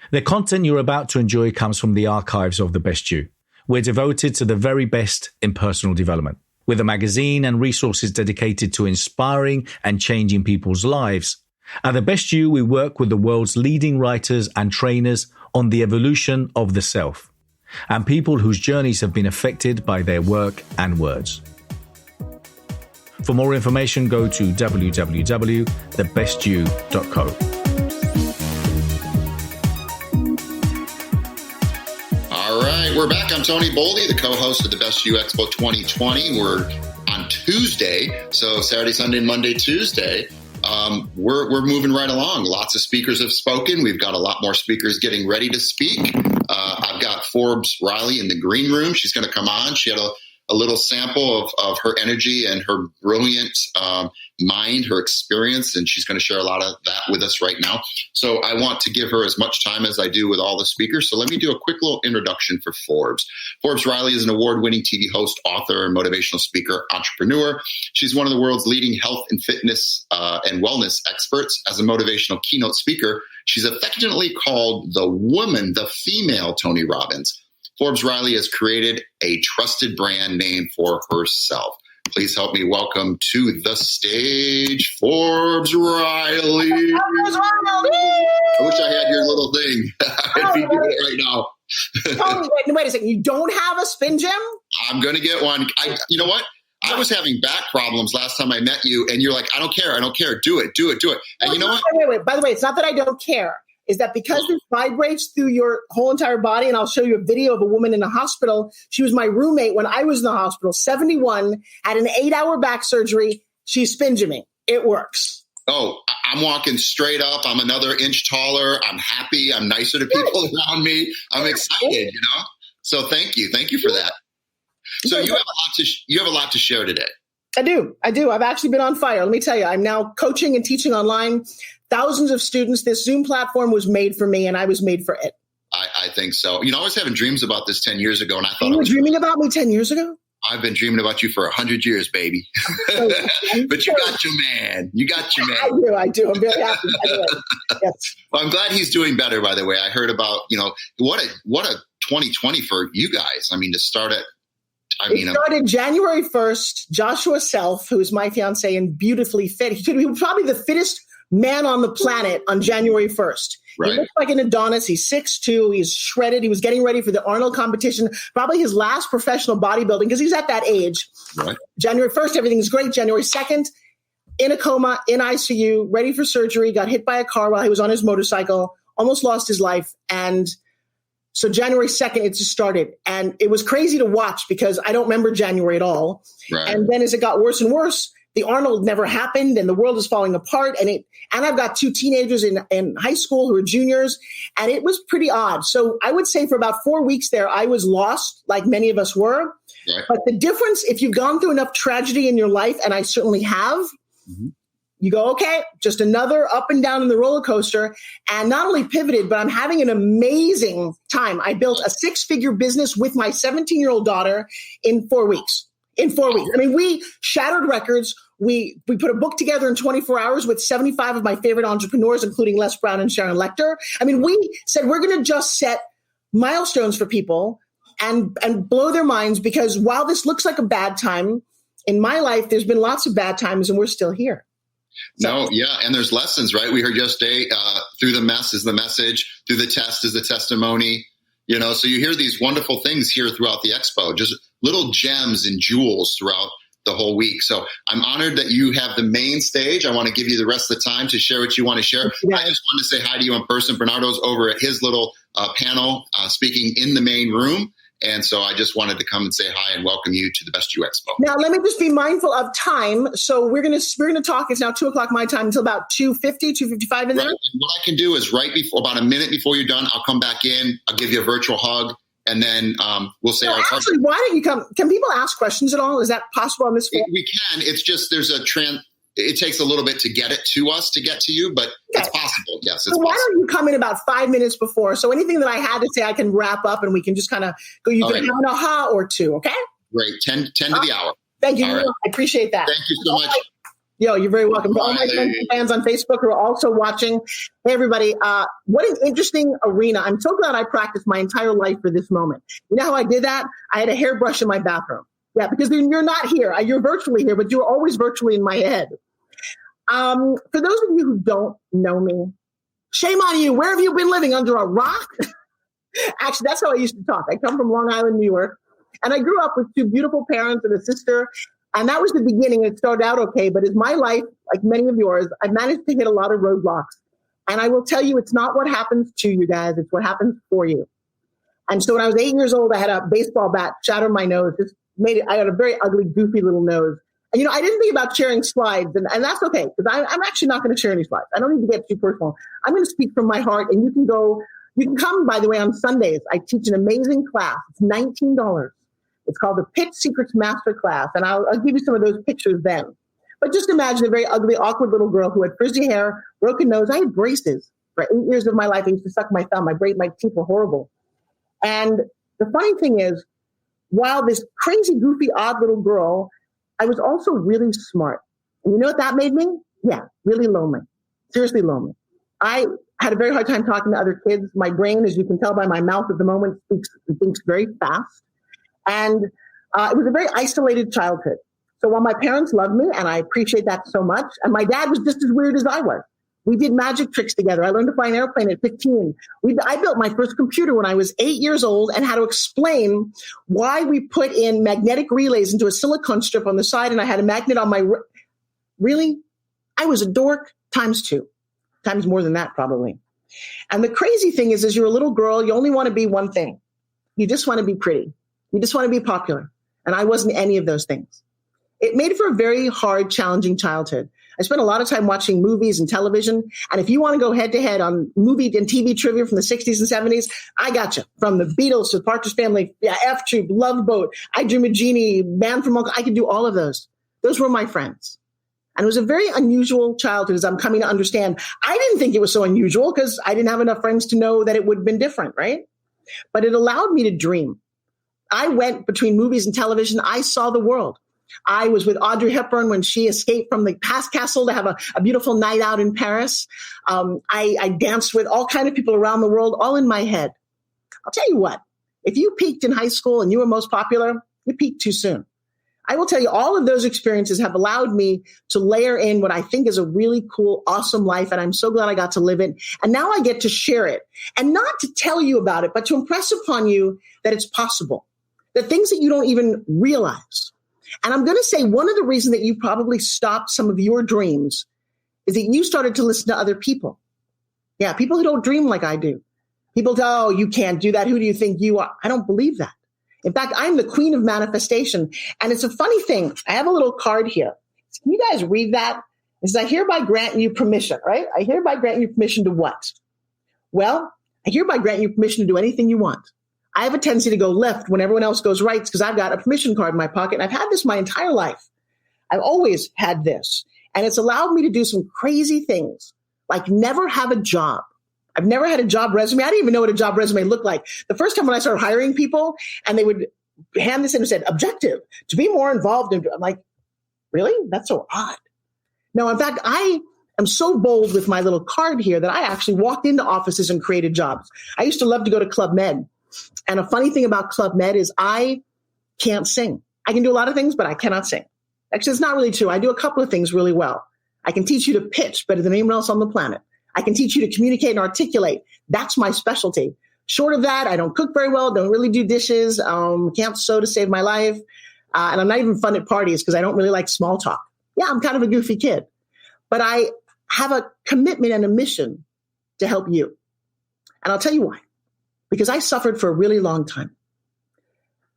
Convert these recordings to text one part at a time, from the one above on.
The content you're about to enjoy comes from the archives of The Best You. We're devoted to the very best in personal development. With a magazine and resources dedicated to inspiring and changing people's lives. At The Best You, we work with the world's leading writers and trainers on the evolution of the self, and people whose journeys have been affected by their work and words. For more information, go to www.thebestyou.co. All right, we're back. I'm Tony Boldy, the co-host of the Best You EXPO 2020. We're on Tuesday, so Saturday, Sunday, and Monday, Tuesday. We're moving right along. Lots of speakers have spoken. We've got a lot more speakers getting ready to speak. I've got Forbes Riley in the green room. She's going to come on. She had a little sample of her energy and her brilliant mind, her experience, and she's going to share a lot of that with us right now. So I want to give her as much time as I do with all the speakers. So let me do a quick little introduction for Forbes. Forbes Riley is an award-winning TV host, author, and motivational speaker, entrepreneur. She's one of the world's leading health and fitness and wellness experts. As a motivational keynote speaker, she's affectionately called the woman, the female Tony Robbins. Forbes Riley has created a trusted brand name for herself. Please help me welcome to the stage, Forbes Riley. I wish I had your little thing. I'd be doing it right now. Wait a second. You don't have a spin gym? I'm going to get one. You know what? I was having back problems last time I met you, and you're like, I don't care. Do it. And you know what? Wait. By the way, it's not that I don't care. Is that because this vibrates through your whole entire body, and I'll show you a video of a woman in a hospital. She was my roommate when I was in the hospital, 71, had an 8-hour back surgery. She's spin gymming. It works. Oh, I'm walking straight up. I'm another inch taller. I'm happy. I'm nicer to people around me. I'm excited, So thank you. Thank you for that. So you have a lot to share today. I do. I've actually been on fire. Let me tell you, I'm now coaching and teaching online. Thousands of students. This Zoom platform was made for me, and I was made for it. I think so. I was having dreams about this 10 years ago, and I thought you were dreaming about me 10 years ago? I've been dreaming about you for 100 years, baby. But you got your man. I do. I'm very happy. Yes. Well, I'm glad he's doing better, by the way. I heard about, what a 2020 for you guys. I mean, to start it. It started January 1st. Joshua Self, who is my fiance and beautifully fit. He was probably the fittest man on the planet on January 1st. Right. He looks like an Adonis. He's 6'2". He's shredded. He was getting ready for the Arnold competition, probably his last professional bodybuilding because he's at that age. Right. January 1st, everything's great. January 2nd, in a coma, in ICU, ready for surgery, got hit by a car while he was on his motorcycle, almost lost his life. And so January 2nd, it just started. And it was crazy to watch because I don't remember January at all. Right. And then as it got worse and worse, the Arnold never happened and the world is falling apart. And I've got 2 teenagers in high school who are juniors, and it was pretty odd. So I would say for about 4 weeks there, I was lost like many of us were. Right. But the difference, if you've gone through enough tragedy in your life, and I certainly have, you go, okay, just another up and down in the roller coaster, and not only pivoted, but I'm having an amazing time. I built a 6-figure business with my 17-year-old daughter in 4 weeks. I mean, we shattered records. We put a book together in 24 hours with 75 of my favorite entrepreneurs, including Les Brown and Sharon Lechter. I mean, we said we're going to just set milestones for people and blow their minds, because while this looks like a bad time, in my life, there's been lots of bad times and we're still here. And there's lessons, right? We heard yesterday, through the mess is the message, through the test is the testimony. So you hear these wonderful things here throughout the expo, just little gems and jewels throughout the whole week. So I'm honored that you have the main stage. I want to give you the rest of the time to share what you want to share. Yeah. I just want to say hi to you in person. Bernardo's over at his little panel speaking in the main room. And so I just wanted to come and say hi and welcome you to the Best You EXPO. Now, let me just be mindful of time. So we're gonna talk. It's now 2:00 my time until about 2:50, 2:55 in there. Right. And what I can do is about a minute before you're done, I'll come back in. I'll give you a virtual hug, and then we'll say our actually, why don't you come? Can people ask questions at all? Is that possible on this phone? We can. It's just there's a trend. It takes a little bit to get it to us to get to you, but it's possible. Yes, it's possible. Why don't you come in about 5 minutes before? So anything that I had to say, I can wrap up and we can just kind of go. You can have an aha or two, okay? Great. 10 to the hour. Thank you. Right. I appreciate that. Thank you so much. Yo, you're very welcome. To all my friends and fans on Facebook who are also watching. Hey, everybody. What an interesting arena. I'm so glad I practiced my entire life for this moment. You know how I did that? I had a hairbrush in my bathroom. Yeah, because you're not here. You're virtually here, but you're always virtually in my head. For those of you who don't know me, shame on you. Where have you been living? Under a rock? Actually, that's how I used to talk. I come from Long Island, New York, and I grew up with two beautiful parents and a sister. And that was the beginning. It started out okay, but as my life, like many of yours, I managed to hit a lot of roadblocks. And I will tell you, it's not what happens to you guys, it's what happens for you. And so when I was 8 years old, I had a baseball bat shattered my nose, just made it, I had a very ugly, goofy little nose. And, I didn't think about sharing slides, and that's okay, because I'm actually not going to share any slides. I don't need to get too personal. I'm going to speak from my heart, and you can come, by the way, on Sundays. I teach an amazing class. It's $19. It's called the Pitch Secrets Master Class, and I'll give you some of those pictures then. But just imagine a very ugly, awkward little girl who had frizzy hair, broken nose. I had braces for 8 years of my life. I used to suck my thumb. My teeth were horrible. And the funny thing is, while this crazy, goofy, odd little girl, I was also really smart. And you know what that made me? Yeah, really lonely. Seriously lonely. I had a very hard time talking to other kids. My brain, as you can tell by my mouth at the moment, thinks very fast. And it was a very isolated childhood. So while my parents loved me, and I appreciate that so much, and my dad was just as weird as I was. We did magic tricks together. I learned to fly an airplane at 15. I built my first computer when I was 8 years old and had to explain why we put in magnetic relays into a silicone strip on the side, and I had a magnet on my... Really? I was a dork times 2. Times more than that, probably. And the crazy thing is, as you're a little girl, you only want to be one thing. You just want to be pretty. You just want to be popular. And I wasn't any of those things. It made for a very hard, challenging childhood. I spent a lot of time watching movies and television. And if you want to go head to head on movie and TV trivia from the 60s and 70s, I got you. From the Beatles to the Partridge Family, F Troop, Love Boat, I Dream of Jeannie, Man from Uncle. I could do all of those. Those were my friends. And it was a very unusual childhood, as I'm coming to understand. I didn't think it was so unusual because I didn't have enough friends to know that it would have been different, right? But it allowed me to dream. I went between movies and television. I saw the world. I was with Audrey Hepburn when she escaped from the past castle to have a beautiful night out in Paris. I danced with all kinds of people around the world, all in my head. I'll tell you what, if you peaked in high school and you were most popular, you peaked too soon. I will tell you, all of those experiences have allowed me to layer in what I think is a really cool, awesome life. And I'm so glad I got to live it. And now I get to share it, and not to tell you about it, but to impress upon you that it's possible. The things that you don't even realize. And I'm going to say one of the reasons that you probably stopped some of your dreams is that you started to listen to other people. Yeah, people who don't dream like I do. People tell, oh, you can't do that. Who do you think you are? I don't believe that. In fact, I'm the queen of manifestation. And it's a funny thing. I have a little card here. Can you guys read that? It says, I hereby grant you permission, right? I hereby grant you permission to what? Well, I hereby grant you permission to do anything you want. I have a tendency to go left when everyone else goes right because I've got a permission card in my pocket. And I've had this my entire life. I've always had this. And it's allowed me to do some crazy things, like never have a job. I've never had a job resume. I didn't even know what a job resume looked like. The first time when I started hiring people and they would hand this in and said, objective, to be more involved. I'm like, really? That's so odd. No, in fact, I am so bold with my little card here that I actually walked into offices and created jobs. I used to love to go to Club Med. And a funny thing about Club Med is I can't sing. I can do a lot of things, but I cannot sing. Actually, it's not really true. I do a couple of things really well. I can teach you to pitch better than anyone else on the planet. I can teach you to communicate and articulate. That's my specialty. Short of that, I don't cook very well, don't really do dishes, can't sew to save my life. And I'm not even fun at parties because I don't really like small talk. Yeah, I'm kind of a goofy kid. But I have a commitment and a mission to help you. And I'll tell you why. Because I suffered for a really long time.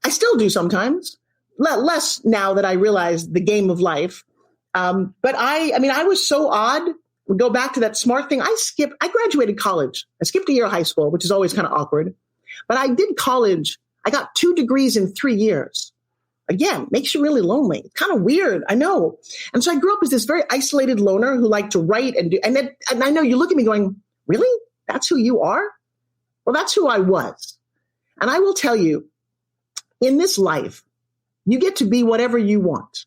I still do sometimes, less now that I realize the game of life. But I was so odd. We go back to that smart thing. I graduated college. I skipped a year of high school, which is always kind of awkward. But I did college. I got 2 degrees in 3 years. Again, makes you really lonely. It's kind of weird, I know. And so I grew up as this very isolated loner who liked to write and do. And I know you look at me going, really? That's who you are? Well, that's who I was. And I will tell you, in this life, you get to be whatever you want.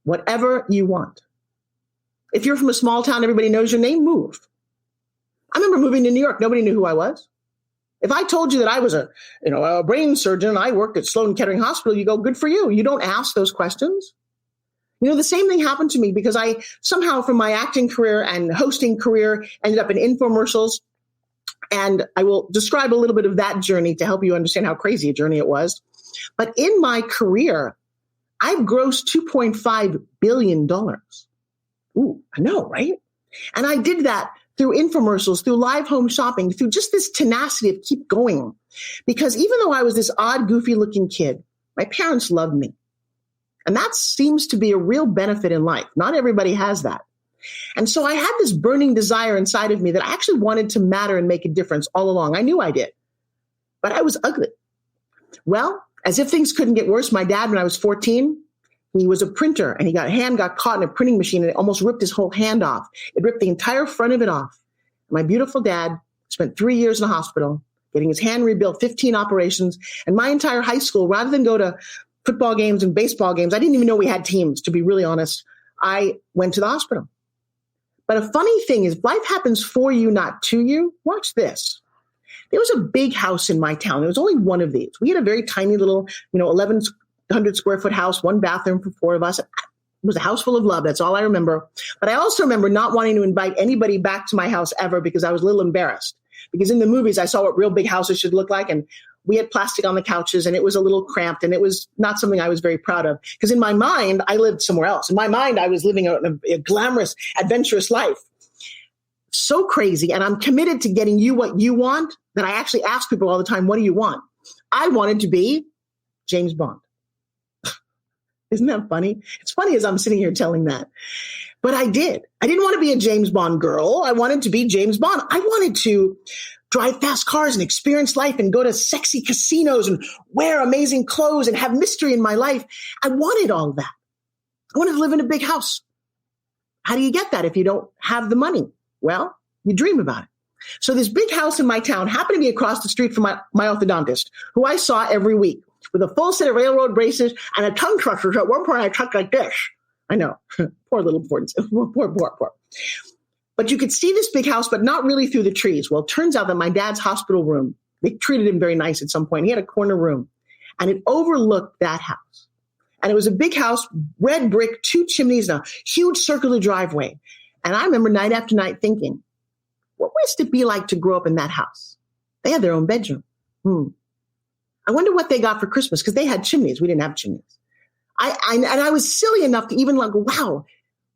Whatever you want. If you're from a small town, everybody knows your name, move. I remember moving to New York. Nobody knew who I was. If I told you that I was a brain surgeon, I worked at Sloan Kettering Hospital, you go, good for you. You don't ask those questions. The same thing happened to me because I somehow from my acting career and hosting career ended up in infomercials. And I will describe a little bit of that journey to help you understand how crazy a journey it was. But in my career, I've grossed $2.5 billion. Ooh, I know, right? And I did that through infomercials, through live home shopping, through just this tenacity of keep going. Because even though I was this odd, goofy looking kid, my parents loved me. And that seems to be a real benefit in life. Not everybody has that. And so I had this burning desire inside of me that I actually wanted to matter and make a difference all along. I knew I did, but I was ugly. Well, as if things couldn't get worse, my dad, when I was 14, he was a printer and hand got caught in a printing machine and it almost ripped his whole hand off. It ripped the entire front of it off. My beautiful dad spent 3 years in the hospital getting his hand rebuilt, 15 operations. And my entire high school, rather than go to football games and baseball games, I didn't even know we had teams, to be really honest. I went to the hospital. But a funny thing is, life happens for you, not to you. Watch this. There was a big house in my town. There was only one of these. We had a very tiny little, 1,100 square foot house, one bathroom for 4 of us. It was a house full of love. That's all I remember. But I also remember not wanting to invite anybody back to my house ever because I was a little embarrassed. Because in the movies, I saw what real big houses should look like. And we had plastic on the couches and it was a little cramped and it was not something I was very proud of. Because in my mind, I lived somewhere else. In my mind, I was living a glamorous, adventurous life. So crazy. And I'm committed to getting you what you want that I actually ask people all the time, what do you want? I wanted to be James Bond. Isn't that funny? It's funny as I'm sitting here telling that. But I did. I didn't want to be a James Bond girl. I wanted to be James Bond. I wanted to drive fast cars and experience life and go to sexy casinos and wear amazing clothes and have mystery in my life. I wanted all that. I wanted to live in a big house. How do you get that if you don't have the money? Well, you dream about it. So this big house in my town happened to be across the street from my orthodontist, who I saw every week with a full set of railroad braces and a tongue crusher. At one point, I talked like this. I know. Poor little poor. But you could see this big house, but not really through the trees. Well, it turns out that my dad's hospital room, they treated him very nice at some point. He had a corner room, and it overlooked that house. And it was a big house, red brick, 2 chimneys, and a huge circular driveway. And I remember night after night thinking, what must it be like to grow up in that house? They had their own bedroom. I wonder what they got for Christmas, because they had chimneys. We didn't have chimneys. And I was silly enough to even wow,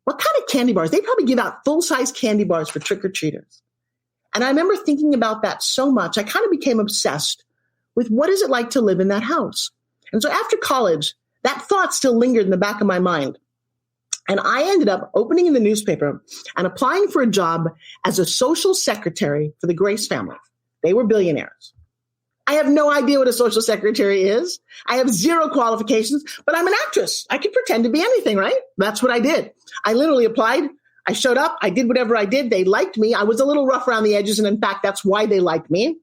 what kind of candy bars? They probably give out full-size candy bars for trick-or-treaters. And I remember thinking about that so much, I kind of became obsessed with what is it like to live in that house? And so after college, that thought still lingered in the back of my mind. And I ended up opening the newspaper and applying for a job as a social secretary for the Grace family. They were billionaires. I have no idea what a social secretary is. I have 0 qualifications, but I'm an actress. I could pretend to be anything, right? That's what I did. I literally applied. I showed up. I did whatever I did. They liked me. I was a little rough around the edges. And in fact, that's why they liked me.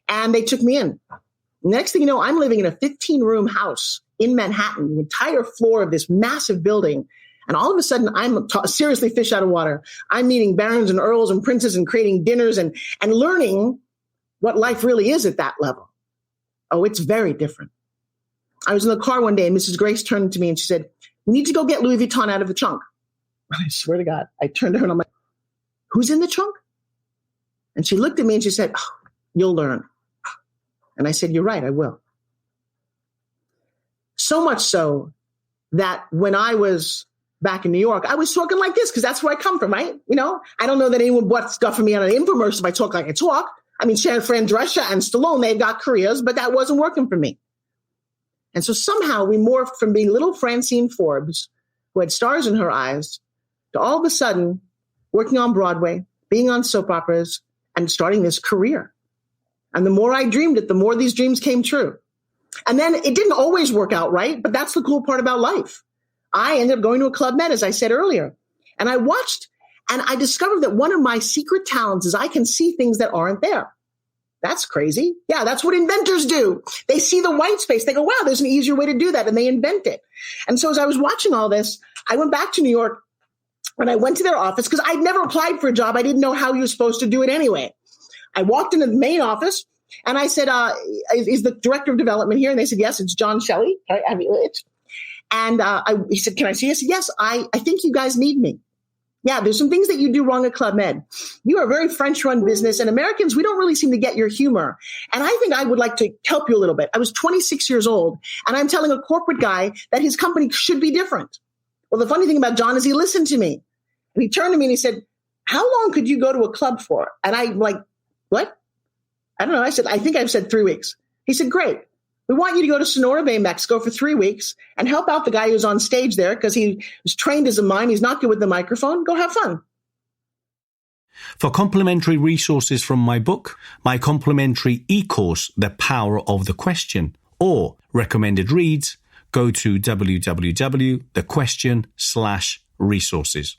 And they took me in. Next thing you know, I'm living in a 15-room house in Manhattan, the entire floor of this massive building. And all of a sudden, I'm seriously fish out of water. I'm meeting barons and earls and princes and creating dinners and learning what life really is at that level. Oh, it's very different. I was in the car one day and Mrs. Grace turned to me and she said, "You need to go get Louis Vuitton out of the trunk." I swear to God, I turned to her and I'm like, "Who's in the trunk?" And she looked at me and she said, "Oh, you'll learn." And I said, "You're right, I will." So much so that when I was back in New York, I was talking like this because that's where I come from, right? I don't know that anyone bought stuff from me on an infomercial if I talk like I talk. I mean, Fran Drescher and Stallone, they've got careers, but that wasn't working for me. And so somehow we morphed from being little Francine Forbes, who had stars in her eyes, to all of a sudden working on Broadway, being on soap operas, and starting this career. And the more I dreamed it, the more these dreams came true. And then it didn't always work out right, but that's the cool part about life. I ended up going to a Club Med, as I said earlier, and I watched. And I discovered that one of my secret talents is I can see things that aren't there. That's crazy. Yeah, that's what inventors do. They see the white space. They go, wow, there's an easier way to do that. And they invent it. And so as I was watching all this, I went back to New York and I went to their office because I'd never applied for a job. I didn't know how you were supposed to do it anyway. I walked into the main office and I said, is the director of development here? And they said, yes, it's John Shelley. And he said, can I see you? I said, yes, I think you guys need me. Yeah, there's some things that you do wrong at Club Med. You are a very French-run business, and Americans, we don't really seem to get your humor. And I think I would like to help you a little bit. I was 26 years old, and I'm telling a corporate guy that his company should be different. Well, the funny thing about John is he listened to me. And he turned to me and he said, how long could you go to a club for? And I'm like, what? I don't know. I said, I think I've said 3 weeks. He said, great. We want you to go to Sonora Bay, Mexico for 3 weeks and help out the guy who's on stage there because he was trained as a mime. He's not good with the microphone. Go have fun. For complimentary resources from my book, my complimentary e-course, The Power of the Question, or recommended reads, go to www.thequestion.com/resources.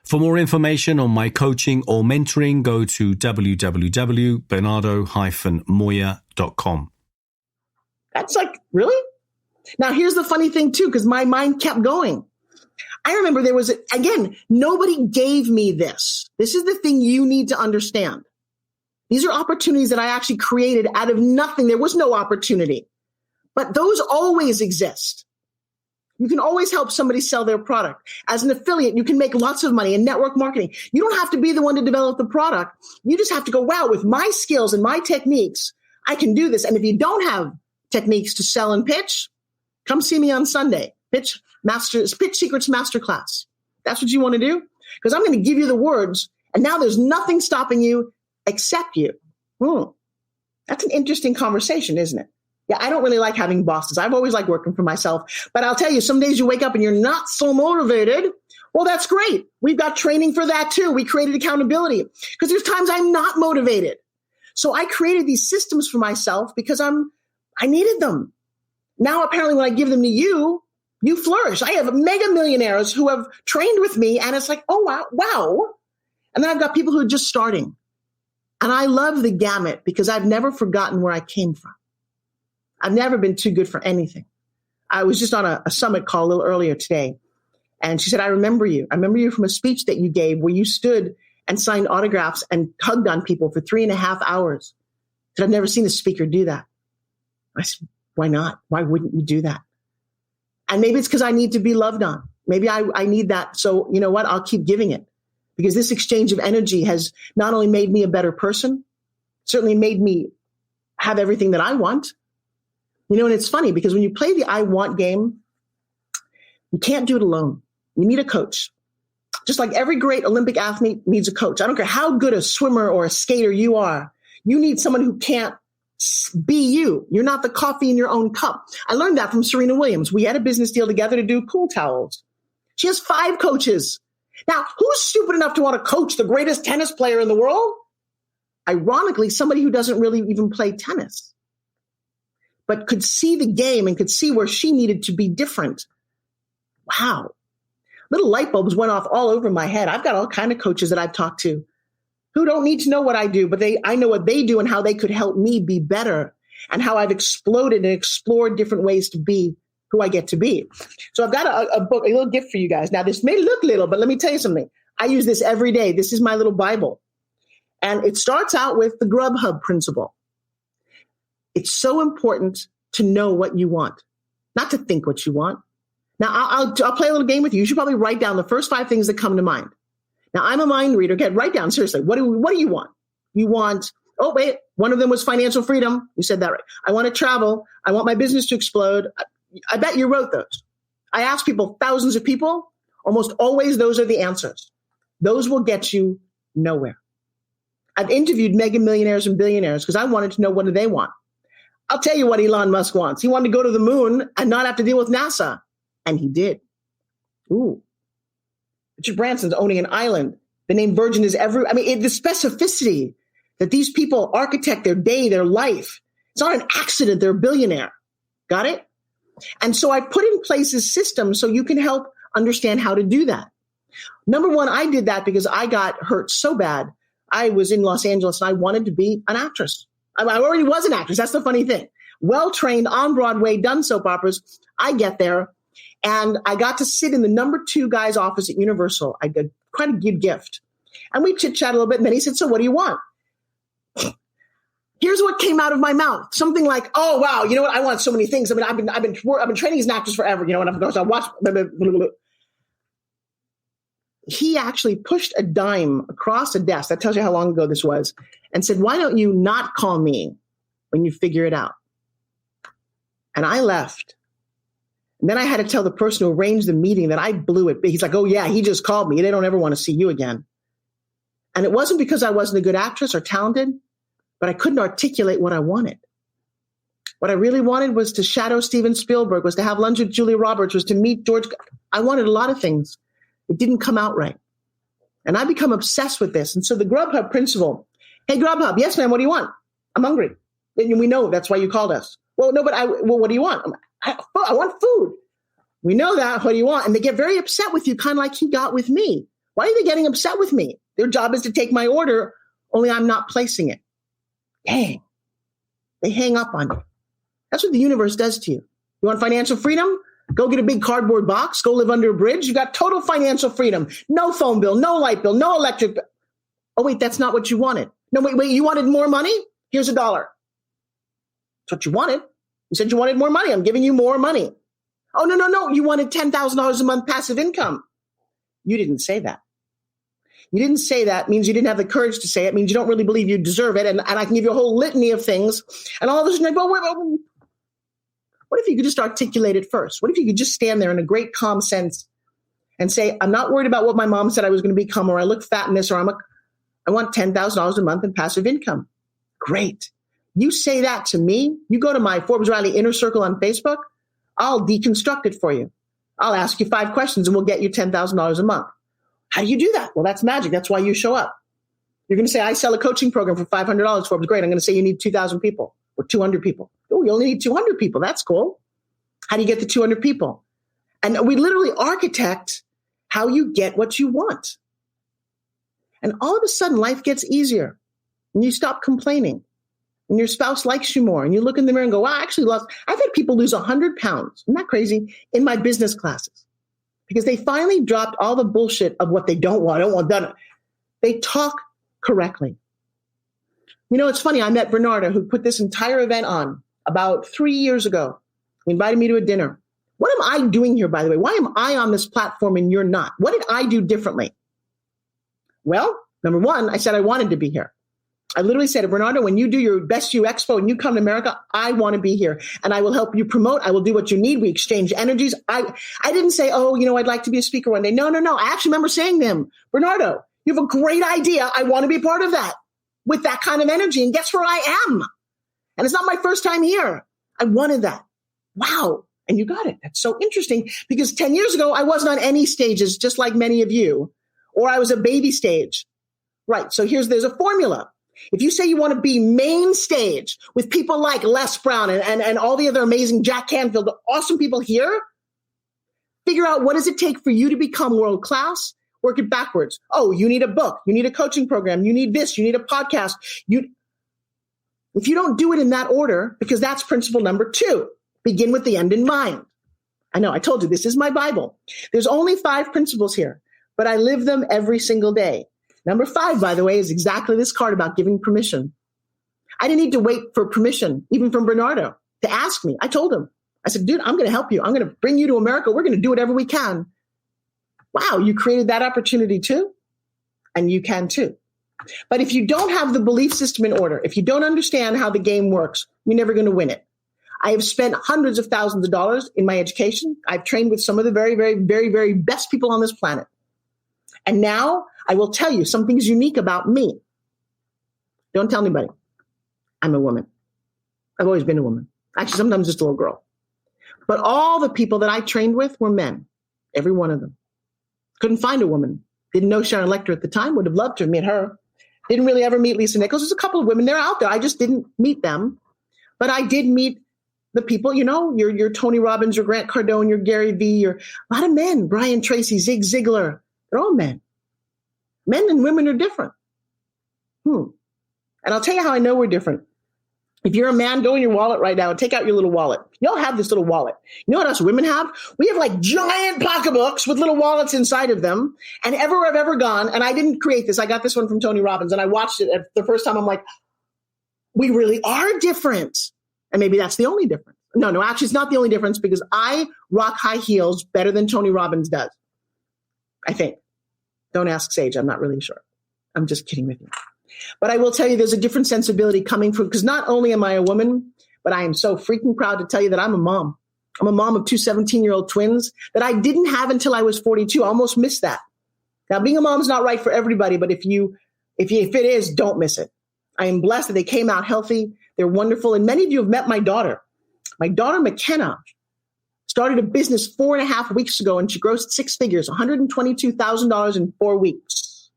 For more information on my coaching or mentoring, go to www.bernardo-moya.com. That's like, really? Now, here's the funny thing, too, because my mind kept going. I remember there was, again, nobody gave me this. This is the thing you need to understand. These are opportunities that I actually created out of nothing. There was no opportunity. But those always exist. You can always help somebody sell their product. As an affiliate, you can make lots of money in network marketing. You don't have to be the one to develop the product. You just have to go, wow, with my skills and my techniques, I can do this. And if you don't have techniques to sell and pitch, come see me on Sunday. Pitch Secrets Masterclass. That's what you want to do? Because I'm going to give you the words, and now there's nothing stopping you except you. That's an interesting conversation, isn't it? Yeah, I don't really like having bosses. I've always liked working for myself. But I'll tell you, some days you wake up and you're not so motivated. Well, that's great. We've got training for that too. We created accountability because there's times I'm not motivated. So I created these systems for myself because I needed them. Now, apparently, when I give them to you, you flourish. I have mega millionaires who have trained with me, and it's like, oh, wow. And then I've got people who are just starting. And I love the gamut because I've never forgotten where I came from. I've never been too good for anything. I was just on a summit call a little earlier today, and she said, I remember you. I remember you from a speech that you gave where you stood and signed autographs and hugged on people for 3.5 hours. She said, I've never seen a speaker do that. I said, why not? Why wouldn't you do that? And maybe it's because I need to be loved on. Maybe I need that. So you know what? I'll keep giving it because this exchange of energy has not only made me a better person, certainly made me have everything that I want. You know, and it's funny because when you play the I want game, you can't do it alone. You need a coach. Just like every great Olympic athlete needs a coach. I don't care how good a swimmer or a skater you are. You need someone who can't be you. You're not the coffee in your own cup. I learned that from Serena Williams. We had a business deal together to do pool towels. She has 5 coaches. Now, who's stupid enough to want to coach the greatest tennis player in the world? Ironically, somebody who doesn't really even play tennis, but could see the game and could see where she needed to be different. Wow. Little light bulbs went off all over my head. I've got all kinds of coaches that I've talked to who don't need to know what I do, but I know what they do and how they could help me be better and how I've exploded and explored different ways to be who I get to be. So I've got a book, a little gift for you guys. Now, this may look little, but let me tell you something. I use this every day. This is my little Bible. And it starts out with the grubhub principle. It's so important to know what you want, not to think what you want. Now, I'll play a little game with you. You should probably write down the first 5 things that come to mind. Now, I'm a mind reader. Okay, write down, seriously. What do you want? You want, oh, wait, one of them was financial freedom. You said that right. I want to travel. I want my business to explode. I bet you wrote those. I asked people, thousands of people. Almost always those are the answers. Those will get you nowhere. I've interviewed mega millionaires and billionaires because I wanted to know what do they want. I'll tell you what Elon Musk wants. He wanted to go to the moon and not have to deal with NASA. And he did. Ooh. Richard Branson's owning an island. The name Virgin is the specificity that these people architect their day, their life. It's not an accident. They're a billionaire. Got it? And so I put in place a system so you can help understand how to do that. Number one, I did that because I got hurt so bad. I was in Los Angeles and I wanted to be an actress. I already was an actress. That's the funny thing. Well-trained, on Broadway, done soap operas. I get there, and I got to sit in the number 2 guy's office at Universal. I did quite a good gift. And we chit-chat a little bit, and then he said, so what do you want? Here's what came out of my mouth. Something like, oh, wow, you know what? I want so many things. I mean, I've been training as an actress forever, you know, and of course I watch. Blah, blah, blah, blah. He actually pushed a dime across a desk. That tells you how long ago this was, and said, why don't you not call me when you figure it out? And I left. And then I had to tell the person who arranged the meeting that I blew it. He's like, oh, yeah, he just called me. They don't ever want to see you again. And it wasn't because I wasn't a good actress or talented, but I couldn't articulate what I wanted. What I really wanted was to shadow Steven Spielberg, was to have lunch with Julia Roberts, was to meet George. I wanted a lot of things. It didn't come out right. And I become obsessed with this. And so the Grubhub principle, hey, Grubhub, yes, ma'am, what do you want? I'm hungry. And we know that's why you called us. Well, no, but what do you want? I want food. We know that. What do you want? And they get very upset with you, kind of like he got with me. Why are they getting upset with me? Their job is to take my order, only I'm not placing it. Dang. They hang up on you. That's what the universe does to you. You want financial freedom? Go get a big cardboard box. Go live under a bridge. You got total financial freedom. No phone bill, no light bill, no electric bill. Oh, wait, that's not what you wanted. No, wait, you wanted more money? Here's $1. That's what you wanted. You said you wanted more money. I'm giving you more money. Oh, no. You wanted $10,000 a month passive income. You didn't say that. You didn't say that means you didn't have the courage to say it. It means you don't really believe you deserve it. And I can give you a whole litany of things. And all of a sudden, what if you could just articulate it first? What if you could just stand there in a great calm sense and say, I'm not worried about what my mom said I was going to become, or I look fat in this, or I want $10,000 a month in passive income. Great. You say that to me, you go to my Forbes Riley Inner Circle on Facebook, I'll deconstruct it for you. I'll ask you 5 questions and we'll get you $10,000 a month. How do you do that? Well, that's magic. That's why you show up. You're going to say, I sell a coaching program for $500, Forbes. Great. I'm going to say you need 2,000 people or 200 people. Oh, you only need 200 people. That's cool. How do you get the 200 people? And we literally architect how you get what you want. And all of a sudden, life gets easier and you stop complaining. And your spouse likes you more. And you look in the mirror and go, wow, I actually lost. I've had people lose 100 pounds. Isn't that crazy? In my business classes. Because they finally dropped all the bullshit of what they don't want done. They talk correctly. You know, it's funny. I met Bernardo, who put this entire event on about 3 years ago. He invited me to a dinner. What am I doing here, by the way? Why am I on this platform and you're not? What did I do differently? Well, number one, I said I wanted to be here. I literally said to Bernardo, when you do your Best You EXPO and you come to America, I want to be here and I will help you promote. I will do what you need. We exchange energies. I didn't say, oh, you know, I'd like to be a speaker one day. No. I actually remember saying to him, Bernardo, you have a great idea. I want to be part of that with that kind of energy. And guess where I am? And it's not my first time here. I wanted that. Wow. And you got it. That's so interesting because 10 years ago, I wasn't on any stages, just like many of you, or I was a baby stage. Right. So there's a formula. If you say you want to be main stage with people like Les Brown and all the other amazing Jack Canfield, the awesome people here, figure out what does it take for you to become world class, work it backwards. Oh, you need a book. You need a coaching program. You need this. You need a podcast. If you don't do it in that order, because that's principle number 2, begin with the end in mind. I know I told you this is my Bible. There's only 5 principles here, but I live them every single day. Number 5, by the way, is exactly this card about giving permission. I didn't need to wait for permission, even from Bernardo, to ask me. I told him, I said, dude, I'm going to help you. I'm going to bring you to America. We're going to do whatever we can. Wow, you created that opportunity too? And you can too. But if you don't have the belief system in order, if you don't understand how the game works, you're never going to win it. I have spent hundreds of thousands of dollars in my education. I've trained with some of the very, very, very, very best people on this planet. And now I will tell you something's unique about me. Don't tell anybody. I'm a woman. I've always been a woman. Actually, sometimes just a little girl. But all the people that I trained with were men. Every one of them. Couldn't find a woman. Didn't know Sharon Lecter at the time. Would have loved to have met her. Didn't really ever meet Lisa Nichols. There's a couple of women. They're out there. I just didn't meet them. But I did meet the people, you know, your Tony Robbins, your Grant Cardone, your Gary Vee, a lot of men. Brian Tracy, Zig Ziglar. They're all men. Men and women are different. And I'll tell you how I know we're different. If you're a man, go in your wallet right now and take out your little wallet. Y'all have this little wallet. You know what us women have? We have like giant pocketbooks with little wallets inside of them. And everywhere I've ever gone, and I didn't create this, I got this one from Tony Robbins, and I watched it the first time. I'm like, we really are different. And maybe that's the only difference. No, actually, it's not the only difference, because I rock high heels better than Tony Robbins does, I think. Don't ask Sage. I'm not really sure. I'm just kidding with you. But I will tell you, there's a different sensibility coming from, because not only am I a woman, but I am so freaking proud to tell you that I'm a mom. I'm a mom of two 17-year-old twins that I didn't have until I was 42. I almost missed that. Now, being a mom is not right for everybody, but if it is, don't miss it. I am blessed that they came out healthy. They're wonderful. And many of you have met my daughter. My daughter, McKenna, started a business 4.5 weeks ago, and she grossed 6 figures, $122,000 in 4 weeks.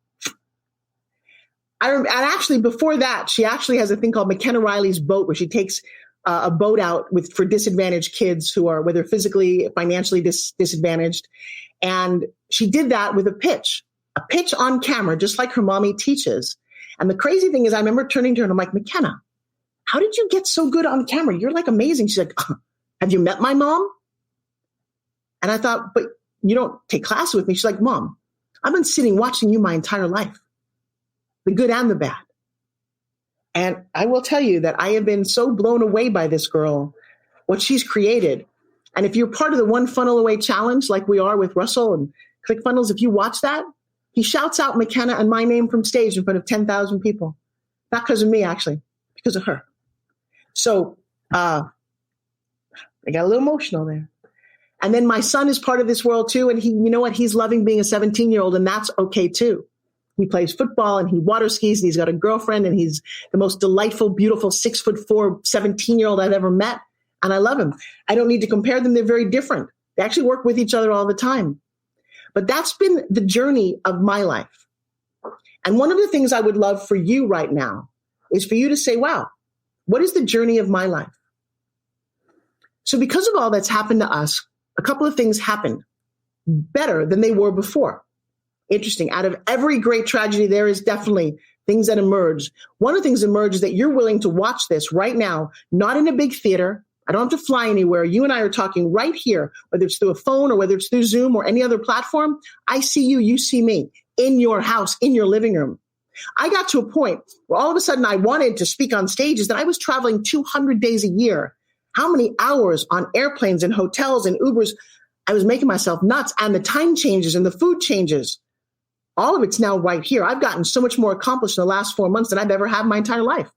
And actually, before that, she actually has a thing called McKenna Riley's Boat, where she takes a boat out for disadvantaged kids who are, whether physically, financially disadvantaged. And she did that with a pitch on camera, just like her mommy teaches. And the crazy thing is, I remember turning to her and I'm like, McKenna, how did you get so good on camera? You're like amazing. She's like, have you met my mom? And I thought, but you don't take classes with me. She's like, Mom, I've been sitting watching you my entire life, the good and the bad. And I will tell you that I have been so blown away by this girl, what she's created. And if you're part of the One Funnel Away challenge, like we are with Russell and ClickFunnels, if you watch that, he shouts out McKenna and my name from stage in front of 10,000 people. Not because of me, actually, because of her. So I got a little emotional there. And then my son is part of this world too. And you know what? He's loving being a 17-year-old, and that's okay too. He plays football and he water skis and he's got a girlfriend and he's the most delightful, beautiful 6'4", 17-year-old I've ever met. And I love him. I don't need to compare them. They're very different. They actually work with each other all the time. But that's been the journey of my life. And one of the things I would love for you right now is for you to say, wow, what is the journey of my life? So because of all that's happened to us, a couple of things happened better than they were before. Interesting. Out of every great tragedy, there is definitely things that emerge. One of the things that emerge is that you're willing to watch this right now, not in a big theater. I don't have to fly anywhere. You and I are talking right here, whether it's through a phone or whether it's through Zoom or any other platform. I see you, you see me in your house, in your living room. I got to a point where all of a sudden I wanted to speak on stages, that I was traveling 200 days a year. How many hours on airplanes and hotels and Ubers? I was making myself nuts, and the time changes and the food changes. All of it's now right here. I've gotten so much more accomplished in the last 4 months than I've ever had in my entire life.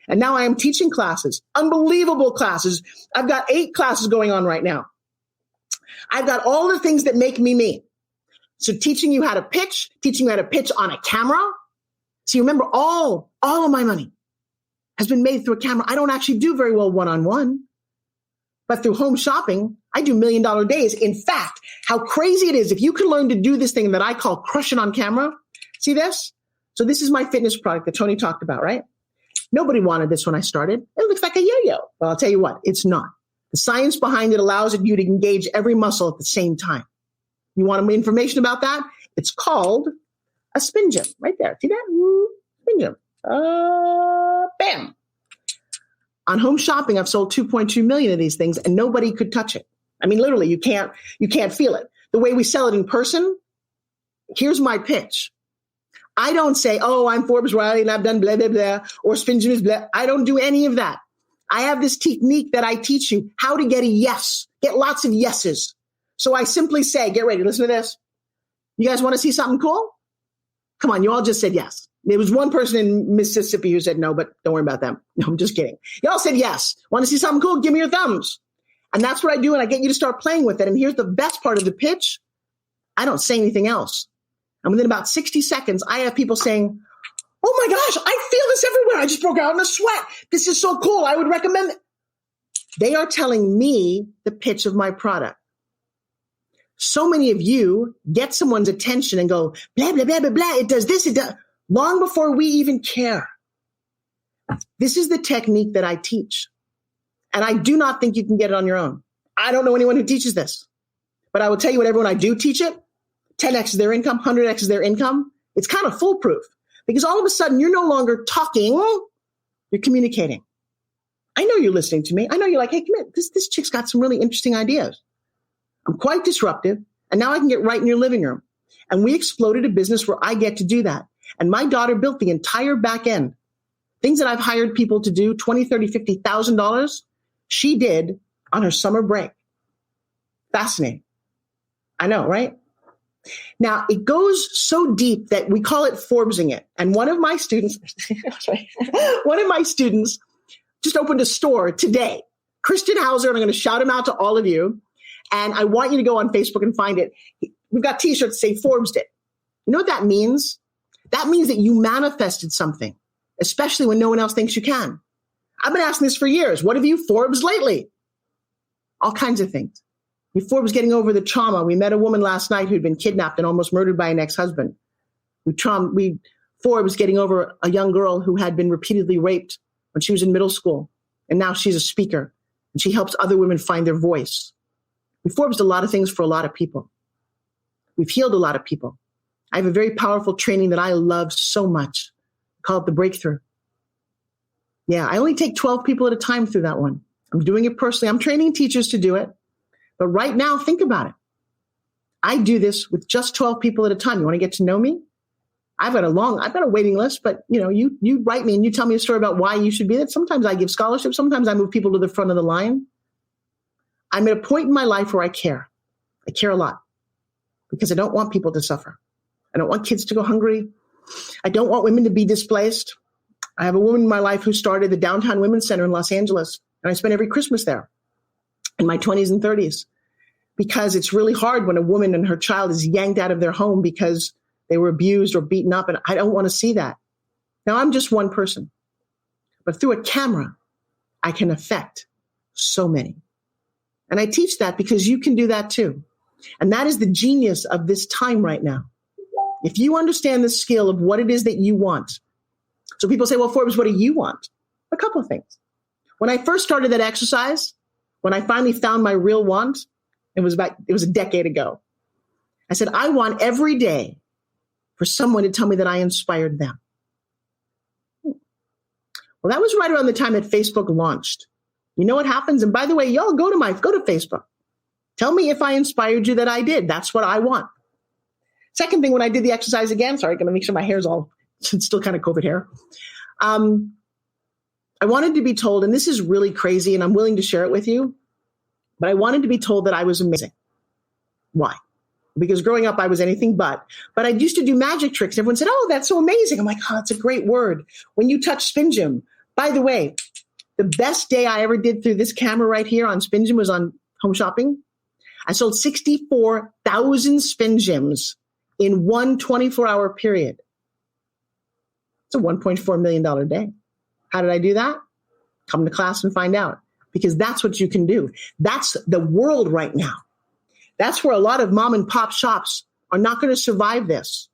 And now I am teaching classes, unbelievable classes. I've got 8 classes going on right now. I've got all the things that make me me. So teaching you how to pitch, teaching you how to pitch on a camera. See, remember, all of my money has been made through a camera. I don't actually do very well one-on-one, but through home shopping, I do $1 million days. In fact, how crazy it is, if you can learn to do this thing that I call crushing on camera. See this? So this is my fitness product that Tony talked about, right? Nobody wanted this when I started. It looks like a yo-yo. Well, I'll tell you what, it's not. The science behind it allows you to engage every muscle at the same time. You want more information about that? It's called a spin gym right there. See that? Spin gym. Bam. On home shopping, I've sold 2.2 million of these things and nobody could touch it. I mean, literally, you can't feel it. The way we sell it in person, here's my pitch. I don't say, oh, I'm Forbes Riley and I've done blah, blah, blah, or spin gym is blah. I don't do any of that. I have this technique that I teach you how to get a yes, get lots of yeses. So I simply say, get ready, listen to this. You guys want to see something cool? Come on, you all just said yes. There was one person in Mississippi who said no, but don't worry about them. No, I'm just kidding. Y'all said yes. Want to see something cool? Give me your thumbs. And that's what I do, and I get you to start playing with it. And here's the best part of the pitch. I don't say anything else. And within about 60 seconds, I have people saying, oh my gosh, I feel this everywhere. I just broke out in a sweat. This is so cool. I would recommend it. They are telling me the pitch of my product. So many of you get someone's attention and go, blah, blah, blah, blah, blah. It does this, it does. Long before we even care. This is the technique that I teach. And I do not think you can get it on your own. I don't know anyone who teaches this. But I will tell you what, everyone I do teach it, 10x is their income, 100x is their income. It's kind of foolproof because all of a sudden you're no longer talking, you're communicating. I know you're listening to me. I know you're like, hey, come here. This chick's got some really interesting ideas. I'm quite disruptive. And now I can get right in your living room. And we exploded a business where I get to do that. And my daughter built the entire back end. Things that I've hired people to do, $20,000, $30,000, $50,000, she did on her summer break. Fascinating. I know, right? Now, it goes so deep that we call it Forbesing it. And one of my students just opened a store today. Christian Hauser, and I'm going to shout him out to all of you. And I want you to go on Facebook and find it. We've got t-shirts that say Forbes it. You know what that means? That means that you manifested something, especially when no one else thinks you can. I've been asking this for years. What have you Forbes lately? All kinds of things. We Forbes getting over the trauma. We met a woman last night who'd been kidnapped and almost murdered by an ex-husband. We Forbes getting over a young girl who had been repeatedly raped when she was in middle school. And now she's a speaker and she helps other women find their voice. We Forbes a lot of things for a lot of people. We've healed a lot of people. I have a very powerful training that I love so much. I call it the breakthrough. Yeah, I only take 12 people at a time through that one. I'm doing it personally. I'm training teachers to do it. But right now, think about it. I do this with just 12 people at a time. You want to get to know me? I've got a waiting list, but you write me and you tell me a story about why you should be there. Sometimes I give scholarships. Sometimes I move people to the front of the line. I'm at a point in my life where I care. I care a lot because I don't want people to suffer. I don't want kids to go hungry. I don't want women to be displaced. I have a woman in my life who started the Downtown Women's Center in Los Angeles, and I spent every Christmas there in my 20s and 30s because it's really hard when a woman and her child is yanked out of their home because they were abused or beaten up, and I don't want to see that. Now, I'm just one person, but through a camera, I can affect so many. And I teach that because you can do that too. And that is the genius of this time right now. If you understand the skill of what it is that you want. So people say, well, Forbes, what do you want? A couple of things. When I first started that exercise, when I finally found my real want, it was a decade ago. I said, I want every day for someone to tell me that I inspired them. Well, that was right around the time that Facebook launched. You know what happens? And by the way, y'all go to Facebook. Tell me if I inspired you that I did. That's what I want. Second thing, when I did the exercise again, sorry, I'm going to make sure my hair's it's still kind of COVID hair. I wanted to be told, and this is really crazy, and I'm willing to share it with you, but I wanted to be told that I was amazing. Why? Because growing up, I was anything but I used to do magic tricks. Everyone said, oh, that's so amazing. I'm like, oh, that's a great word. When you touch Spin Gym, by the way, the best day I ever did through this camera right here on Spin Gym was on Home Shopping. I sold 64,000 Spin Gyms in one 24-hour period. It's a $1.4 million day. How did I do that? Come to class and find out. Because that's what you can do. That's the world right now. That's where a lot of mom and pop shops are not going to survive this.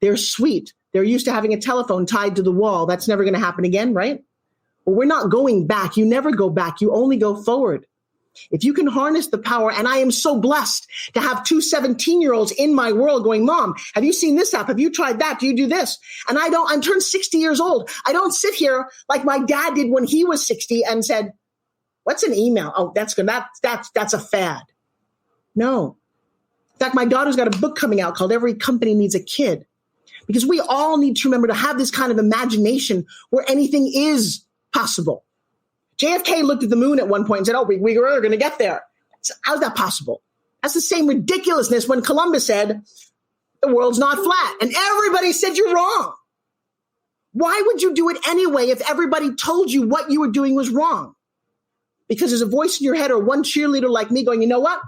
They're sweet. They're used to having a telephone tied to the wall. That's never going to happen again, right? Well, we're not going back. You never go back. You only go forward. If you can harness the power, and I am so blessed to have two 17-year-olds in my world going, Mom, have you seen this app? Have you tried that? Do you do this? And I'm turned 60 years old. I don't sit here like my dad did when he was 60 and said, what's an email? Oh, that's good. That's a fad. No. In fact, my daughter's got a book coming out called Every Company Needs a Kid, because we all need to remember to have this kind of imagination where anything is possible. JFK looked at the moon at one point and said, oh, we were going to get there. So how's that possible? That's the same ridiculousness when Columbus said, the world's not flat. And everybody said you're wrong. Why would you do it anyway if everybody told you what you were doing was wrong? Because there's a voice in your head or one cheerleader like me going, you know what?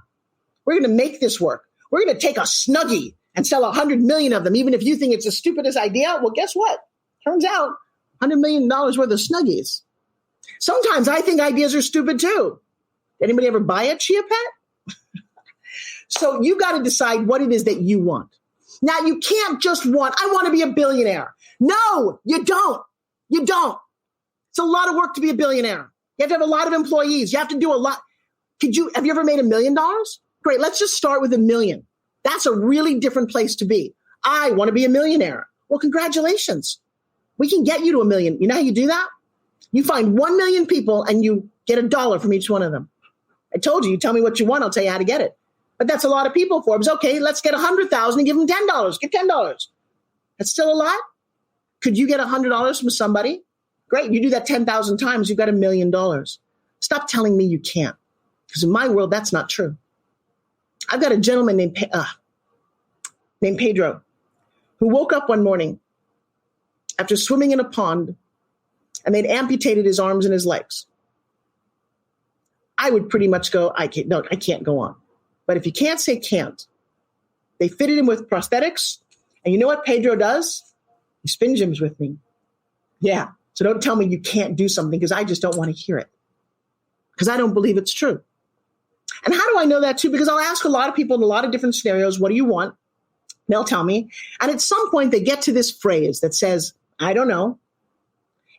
We're going to make this work. We're going to take a Snuggie and sell 100 million of them, even if you think it's the stupidest idea. Well, guess what? Turns out $100 million worth of Snuggies. Sometimes I think ideas are stupid too. Anybody ever buy a Chia Pet? So you got to decide what it is that you want. Now, you can't just I want to be a billionaire. No, you don't. You don't. It's a lot of work to be a billionaire. You have to have a lot of employees. You have to do a lot. Have you ever made $1 million? Great. Let's just start with $1 million. That's a really different place to be. I want to be a millionaire. Well, congratulations. We can get you to $1 million. You know how you do that? You find 1 million people and you get $1 from each one of them. I told you, you tell me what you want, I'll tell you how to get it. But that's a lot of people, Forbes. Okay, let's get 100,000 and give them $10. Get $10. That's still a lot. Could you get $100 from somebody? Great. You do that 10,000 times, you've got $1 million. Stop telling me you can't. Because in my world, that's not true. I've got a gentleman named Pedro who woke up one morning after swimming in a pond and they'd amputated his arms and his legs. I would pretty much go, I can't go on. But if you can't say can't, they fitted him with prosthetics. And you know what Pedro does? He spin gyms with me. Yeah. So don't tell me you can't do something because I just don't want to hear it. Because I don't believe it's true. And how do I know that too? Because I'll ask a lot of people in a lot of different scenarios, what do you want? They'll tell me. And at some point they get to this phrase that says, I don't know.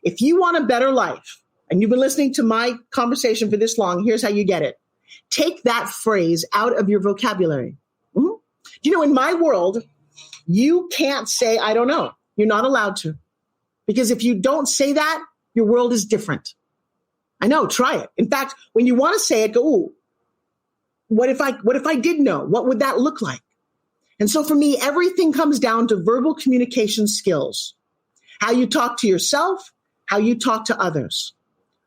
If you want a better life, and you've been listening to my conversation for this long, here's how you get it. Take that phrase out of your vocabulary. Mm-hmm. You know, in my world, you can't say, I don't know. You're not allowed to. Because if you don't say that, your world is different. I know, try it. In fact, when you want to say it, go, ooh, what if I did know? What would that look like? And so for me, everything comes down to verbal communication skills. How you talk to yourself, how you talk to others.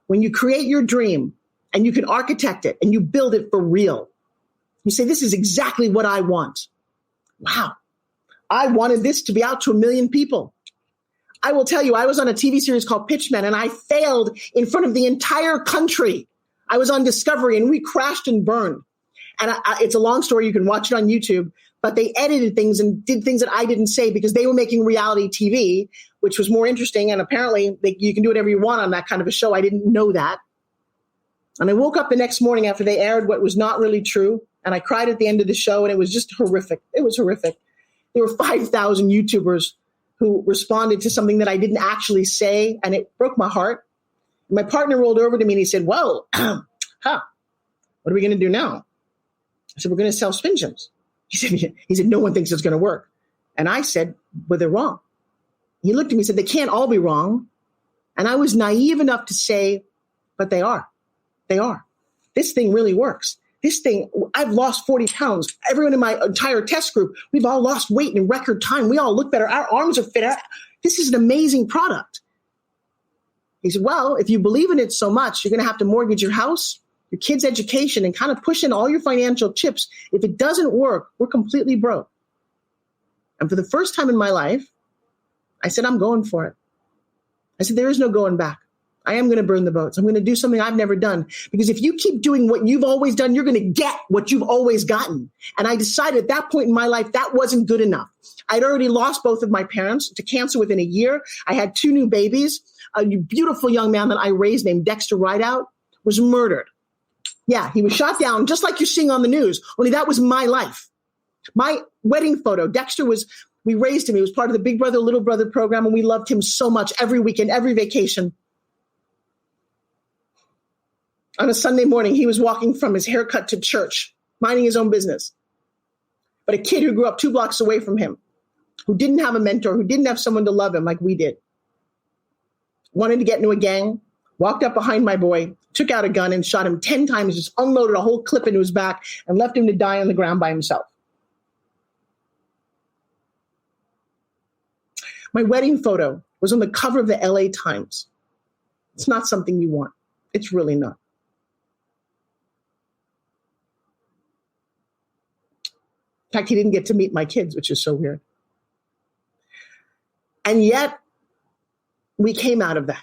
When you create your dream and you can architect it and you build it for real, you say, this is exactly what I want. Wow. I wanted this to be out to 1 million people. I will tell you, I was on a TV series called Pitchmen and I failed in front of the entire country. I was on Discovery and we crashed and burned. And it's a long story. You can watch it on YouTube, but they edited things and did things that I didn't say because they were making reality TV, which was more interesting. And apparently you can do whatever you want on that kind of a show. I didn't know that. And I woke up the next morning after they aired what was not really true. And I cried at the end of the show and it was just horrific. It was horrific. There were 5,000 YouTubers who responded to something that I didn't actually say. And it broke my heart. My partner rolled over to me and he said, well, what are we going to do now? I said, we're going to sell spin gyms. He said, no one thinks it's going to work. And I said, well, they're wrong. He looked at me and said, they can't all be wrong. And I was naive enough to say, but they are. They are. This thing really works. This thing, I've lost 40 pounds. Everyone in my entire test group, we've all lost weight in record time. We all look better. Our arms are fit. This is an amazing product. He said, well, if you believe in it so much, you're going to have to mortgage your house, your kids' education, and kind of push in all your financial chips. If it doesn't work, we're completely broke. And for the first time in my life, I said, I'm going for it. I said, there is no going back. I am going to burn the boats. I'm going to do something I've never done. Because if you keep doing what you've always done, you're going to get what you've always gotten. And I decided at that point in my life, that wasn't good enough. I'd already lost both of my parents to cancer within a year. I had 2 new babies. A beautiful young man that I raised named Dexter Rideout was murdered. Yeah, he was shot down just like you're seeing on the news. Only that was my life. My wedding photo, we raised him. He was part of the Big Brother, Little Brother program, and we loved him so much every weekend, every vacation. On a Sunday morning, he was walking from his haircut to church, minding his own business. But a kid who grew up 2 blocks away from him, who didn't have a mentor, who didn't have someone to love him like we did, wanted to get into a gang, walked up behind my boy, took out a gun and shot him 10 times, just unloaded a whole clip into his back and left him to die on the ground by himself. My wedding photo was on the cover of the LA Times. It's not something you want. It's really not. In fact, he didn't get to meet my kids, which is so weird. And yet, we came out of that.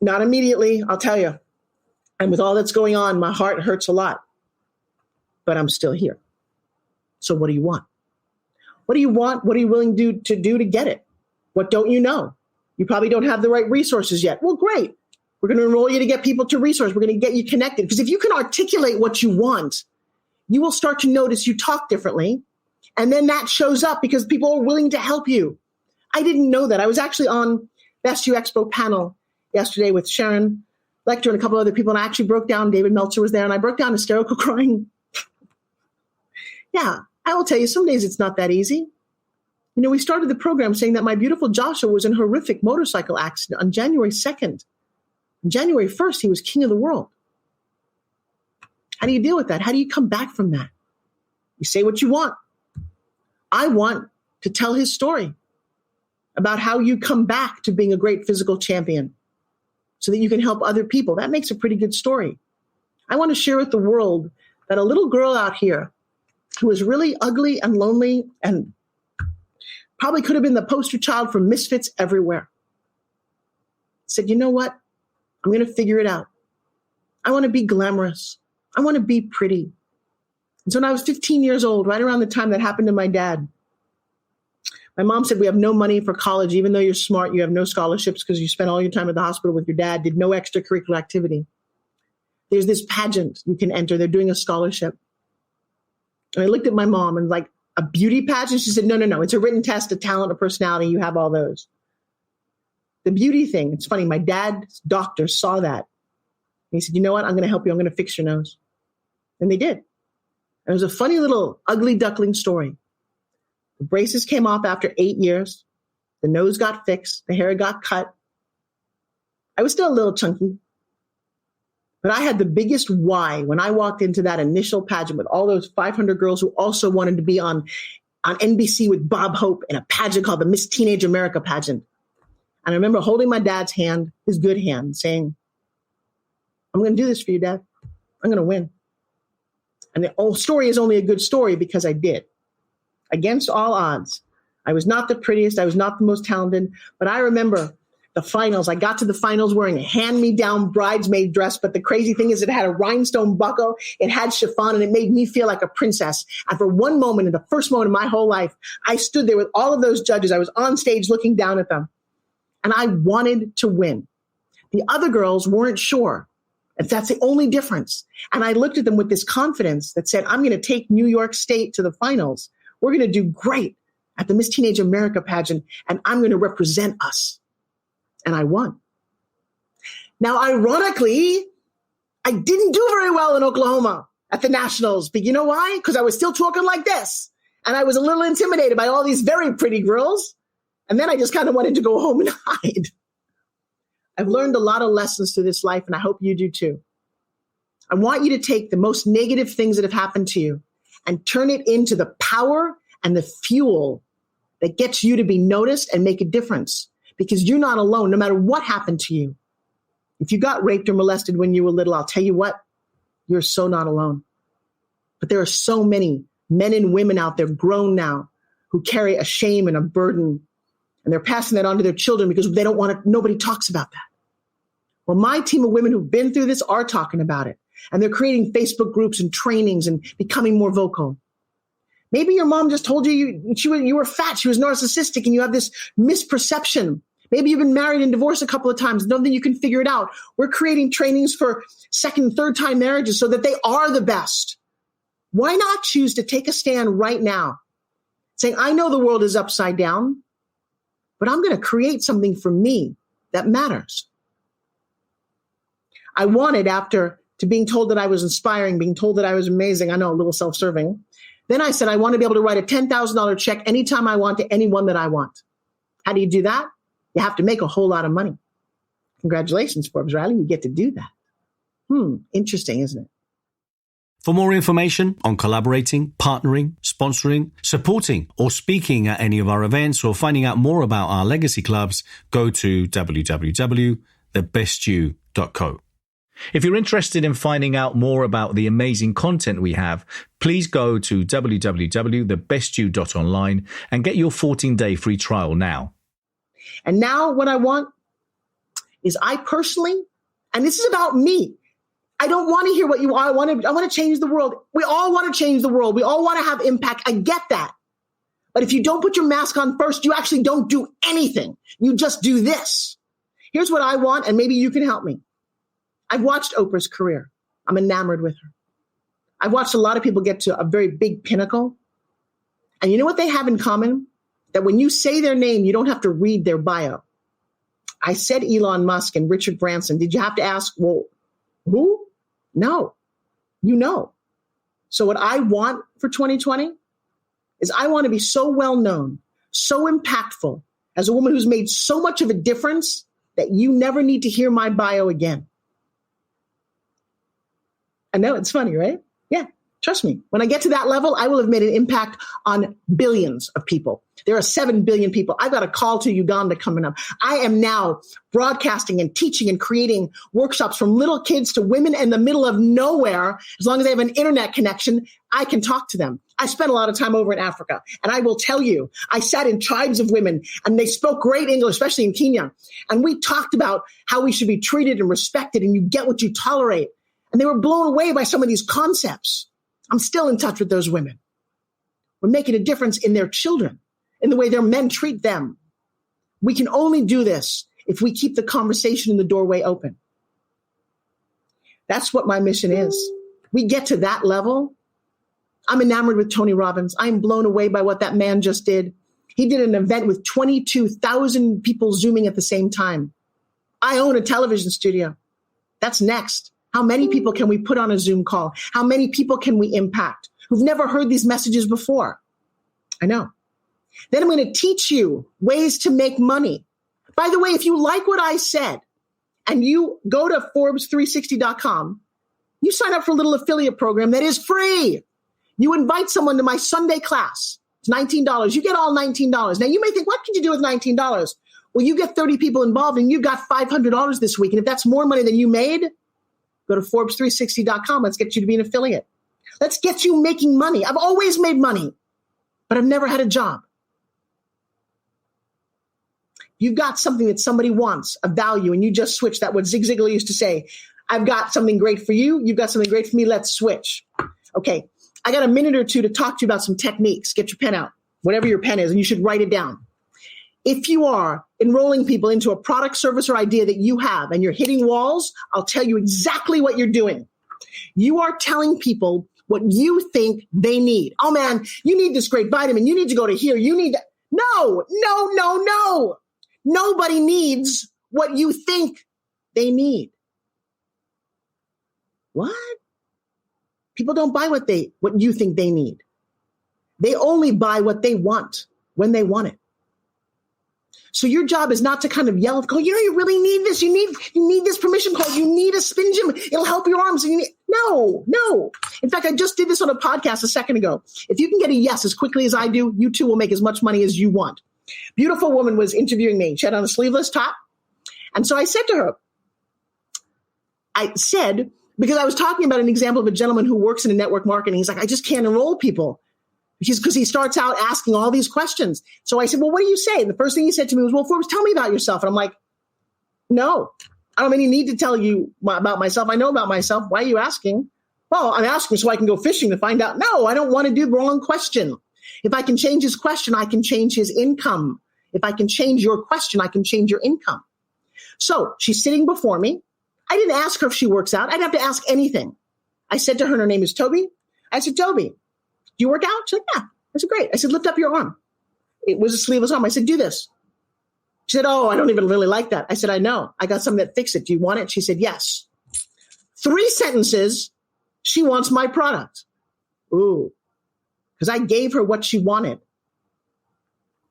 Not immediately, I'll tell you. And with all that's going on, my heart hurts a lot. But I'm still here. So what do you want? What do you want? What are you willing to do to get it? What don't you know? You probably don't have the right resources yet. Well, great. We're going to enroll you to get people to resource. We're going to get you connected. Because if you can articulate what you want, you will start to notice you talk differently. And then that shows up because people are willing to help you. I didn't know that. I was actually on Best You EXPO panel yesterday with Sharon Lecter and a couple other people. And I actually broke down, David Meltzer was there, and I broke down hysterical crying. Yeah, I will tell you, some days it's not that easy. We started the program saying that my beautiful Joshua was in a horrific motorcycle accident on January 2nd. On January 1st, he was king of the world. How do you deal with that? How do you come back from that? You say what you want. I want to tell his story about how you come back to being a great physical champion so that you can help other people. That makes a pretty good story. I want to share with the world that a little girl out here who was really ugly and lonely and probably could have been the poster child for misfits everywhere said, you know what? I'm going to figure it out. I want to be glamorous. I want to be pretty. And so when I was 15 years old, right around the time that happened to my dad, my mom said, we have no money for college. Even though you're smart, you have no scholarships because you spent all your time at the hospital with your dad, did no extracurricular activity. There's this pageant you can enter. They're doing a scholarship. And I looked at my mom and like, a beauty pageant? She said, no. It's a written test, a talent, a personality. You have all those. The beauty thing, it's funny. My dad's doctor saw that. He said, you know what? I'm going to help you. I'm going to fix your nose. And they did. And it was a funny little ugly duckling story. The braces came off after 8 years. The nose got fixed. The hair got cut. I was still a little chunky. But I had the biggest why when I walked into that initial pageant with all those 500 girls who also wanted to be on NBC with Bob Hope in a pageant called the Miss Teenage America pageant. And I remember holding my dad's hand, his good hand, saying, I'm going to do this for you, Dad. I'm going to win. And the whole story is only a good story because I did. Against all odds. I was not the prettiest. I was not the most talented. But I remember the finals. I got to the finals wearing a hand-me-down bridesmaid dress, but the crazy thing is it had a rhinestone buckle, it had chiffon, and it made me feel like a princess. And for one moment, in the first moment of my whole life, I stood there with all of those judges. I was on stage looking down at them, and I wanted to win. The other girls weren't sure if that's the only difference. And I looked at them with this confidence that said, I'm going to take New York State to the finals. We're going to do great at the Miss Teenage America pageant, and I'm going to represent us. And I won. Now, ironically, I didn't do very well in Oklahoma at the Nationals. But you know why? Because I was still talking like this. And I was a little intimidated by all these very pretty girls. And then I just kind of wanted to go home and hide. I've learned a lot of lessons through this life, and I hope you do too. I want you to take the most negative things that have happened to you and turn it into the power and the fuel that gets you to be noticed and make a difference. Because you're not alone, no matter what happened to you. If you got raped or molested when you were little, I'll tell you what, you're so not alone. But there are so many men and women out there grown now who carry a shame and a burden, and they're passing that on to their children because they don't want to, nobody talks about that. Well, my team of women who've been through this are talking about it, and they're creating Facebook groups and trainings and becoming more vocal. Maybe your mom just told you you were fat, she was narcissistic, and you have this misperception. Maybe you've been married and divorced a couple of times. Don't think you can figure it out. We're creating trainings for second and third time marriages so that they are the best. Why not choose to take a stand right now, saying, I know the world is upside down, but I'm going to create something for me that matters. I wanted, after to being told that I was inspiring, being told that I was amazing, I know, a little self-serving. Then I said, I want to be able to write a $10,000 check anytime I want to anyone that I want. How do you do that? You have to make a whole lot of money. Congratulations, Forbes Riley. You get to do that. Interesting, isn't it? For more information on collaborating, partnering, sponsoring, supporting, or speaking at any of our events, or finding out more about our legacy clubs, go to www.thebestyou.co. If you're interested in finding out more about the amazing content we have, please go to www.thebestyou.online and get your 14-day free trial now. And now what I want is I personally, and this is about me, I don't want to hear what you want. I want to change the world. We all want to change the world. We all want to have impact. I get that. But if you don't put your mask on first, you actually don't do anything. You just do this. Here's what I want, and maybe you can help me. I've watched Oprah's career. I'm enamored with her. I've watched a lot of people get to a very big pinnacle. And you know what they have in common? That when you say their name, you don't have to read their bio. I said Elon Musk and Richard Branson. Did you have to ask, well, who? No, you know. So what I want for 2020 is I want to be so well known, so impactful, as a woman who's made so much of a difference that you never need to hear my bio again. I know, it's funny, right? Yeah, trust me. When I get to that level, I will have made an impact on billions of people. There are 7 billion people. I've got a call to Uganda coming up. I am now broadcasting and teaching and creating workshops from little kids to women in the middle of nowhere. As long as they have an internet connection, I can talk to them. I spent a lot of time over in Africa, and I will tell you, I sat in tribes of women, and they spoke great English, especially in Kenya. And we talked about how we should be treated and respected, and you get what you tolerate. And they were blown away by some of these concepts. I'm still in touch with those women. We're making a difference in their children, in the way their men treat them. We can only do this if we keep the conversation in the doorway open. That's what my mission is. We get to that level. I'm enamored with Tony Robbins. I'm blown away by what that man just did. He did an event with 22,000 people Zooming at the same time. I own a television studio. That's next. How many people can we put on a Zoom call? How many people can we impact who've never heard these messages before? I know. Then I'm going to teach you ways to make money. By the way, if you like what I said and you go to Forbes360.com, you sign up for a little affiliate program that is free. You invite someone to my Sunday class. It's $19. You get all $19. Now you may think, what could you do with $19? Well, you get 30 people involved and you got $500 this week. And if that's more money than you made, go to Forbes360.com. Let's get you to be an affiliate. Let's get you making money. I've always made money, but I've never had a job. You've got something that somebody wants, a value, and you just switch. That what Zig Ziglar used to say. I've got something great for you. You've got something great for me. Let's switch. Okay. I got a minute or two to talk to you about some techniques. Get your pen out, whatever your pen is, and you should write it down. If you are enrolling people into a product, service, or idea that you have and you're hitting walls, I'll tell you exactly what you're doing. You are telling people what you think they need. Oh man, you need this great vitamin. You need to go to here. You need that. No. Nobody needs what you think they need. What? People don't buy what you think they need. They only buy what they want when they want it. So your job is not to kind of yell, go, you really need this. You need this permission card. You need a spin gym. It'll help your arms. No. In fact, I just did this on a podcast a second ago. If you can get a yes as quickly as I do, you too will make as much money as you want. Beautiful woman was interviewing me. She had on a sleeveless top. And so I said to her, because I was talking about an example of a gentleman who works in a network marketing. He's like, I just can't enroll people. Because he starts out asking all these questions. So I said, well, what do you say? And the first thing he said to me was, well, Forbes, tell me about yourself. And I'm like, no, I don't really need to tell you about myself. I know about myself. Why are you asking? Well, I'm asking so I can go fishing to find out. No, I don't want to do the wrong question. If I can change his question, I can change his income. If I can change your question, I can change your income. So she's sitting before me. I didn't ask her if she works out. I didn't have to ask anything. I said to her, her name is Toby. I said, Toby, do you work out? She's like, yeah. I said, great. I said, lift up your arm. It was a sleeveless arm. I said, do this. She said, oh, I don't even really like that. I said, I know. I got something that fixes it. Do you want it? She said, yes. 3 sentences. She wants my product. Ooh. Because I gave her what she wanted.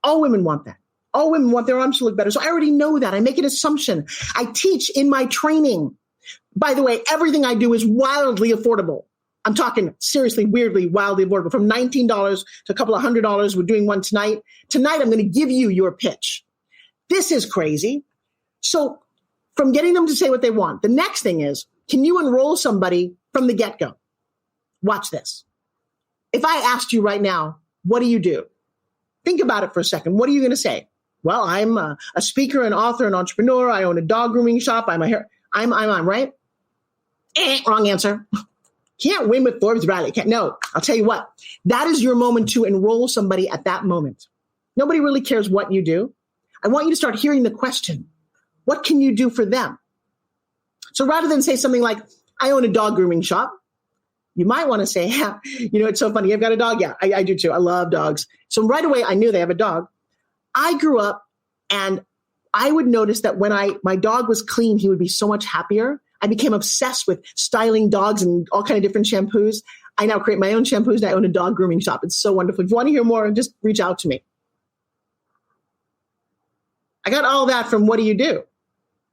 All women want that. All women want their arms to look better. So I already know that. I make an assumption. I teach in my training. By the way, everything I do is wildly affordable. I'm talking seriously, weirdly, wildly affordable. From $19 to a couple of $100. We're doing one tonight. Tonight, I'm going to give you your pitch. This is crazy. So from getting them to say what they want, the next thing is, can you enroll somebody from the get-go? Watch this. If I asked you right now, what do you do? Think about it for a second. What are you going to say? Well, I'm a speaker, an author, an entrepreneur. I own a dog grooming shop. I'm right? Wrong answer. Can't win with Forbes Riley. No, I'll tell you what. That is your moment to enroll somebody at that moment. Nobody really cares what you do. I want you to start hearing the question. What can you do for them? So rather than say something like, I own a dog grooming shop, you might want to say, yeah, it's so funny. You've got a dog. Yeah, I do too. I love dogs. So right away, I knew they have a dog. I grew up and I would notice that when my dog was clean, he would be so much happier. I became obsessed with styling dogs and all kind of different shampoos. I now create my own shampoos and I own a dog grooming shop. It's so wonderful. If you want to hear more, just reach out to me. I got all that from what do you do?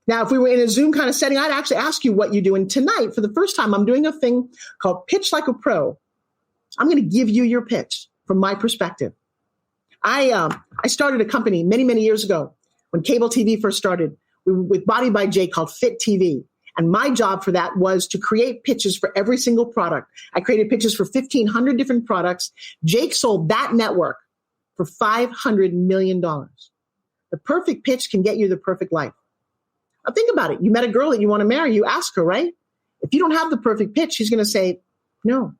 Now, if we were in a Zoom kind of setting, I'd actually ask you what you do. And tonight, for the first time, I'm doing a thing called Pitch Like a Pro. I'm going to give you your pitch from my perspective. I started a company many, many years ago when cable TV first started with Body by Jay called Fit TV. And my job for that was to create pitches for every single product. I created pitches for 1,500 different products. Jake sold that network for $500 million. The perfect pitch can get you the perfect life. Now think about it. You met a girl that you want to marry. You ask her, right? If you don't have the perfect pitch, she's going to say no.